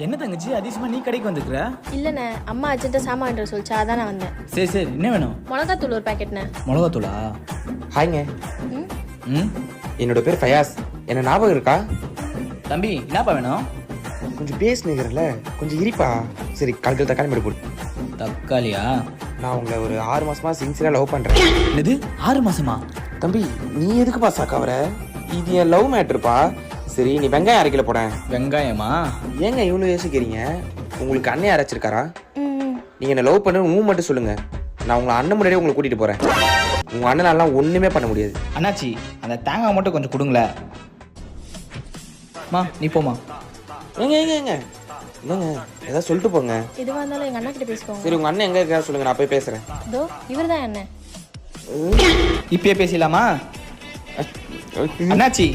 என்ன தங்கச்சி அதிசயமா நீ கடைக்கு வந்துக்கிற? இல்லைண்ணே, அம்மா அர்ஜென்ட்டாக சாமான் சொல்லிச்சா அதான் நான் வந்தேன். சரி சரி, என்ன வேணும்? மிளகாத்தூள் ஒரு பேக்கெட்ண்ணே. மிளகாத்தூளா? ஹாய்ங்க, ம், என்னோட பேர் ஃபயாஸ். என்ன ஞாபகம் இருக்கா? தம்பி என்னப்பா வேணும்? கொஞ்சம் பேசுனீங்கல்ல, கொஞ்சம் இரிப்பா. சரி, காலத்தில் தக்காளி மட்டும் போடு. தக்காளியா? நான் உங்களை ஒரு 6 மாசமா சின்சியராக லவ் பண்ணுறேன். என்னது 6 மாசமா? தம்பி, நீ எதுக்குப்பா சாக்காவற? இது என் லவ் மேட்ருப்பா. சரி, நீ வெங்காயம் அரைக்கல போடேன். வெங்காயமா? ஏங்க இவ்வளோ யோசிக்கிறீங்க? உங்களுக்கு அண்ணன் அரைச்சிருக்காரா? ம், நீங்கள் என்ன லவ் பண்ணு மட்டும் சொல்லுங்க. நான் உங்களை அண்ணன் முன்னாடியே உங்களை கூட்டிகிட்டு போகிறேன். உங்கள் அண்ணனாலாம் ஒன்றுமே பண்ண முடியாது. அண்ணாச்சி, அந்த தேங்காய் மட்டும் கொஞ்சம் கொடுங்களேன். மா நீ போமா. ஏங்க ஏங்க ஏங்க இல்லைங்க, ஏதாவது சொல்லிட்டு போங்க. எதுவாக இருந்தாலும் எங்கள் அண்ணா கிட்ட பேசிக்கோங்க. சரி, உங்கள் அண்ணன் எங்கே இருக்கா சொல்லுங்க, நான் போய் பேசுகிறேன். இதோ இவர் தான் அண்ணன். இப்பயே பேசலாமா? அண்ணாச்சி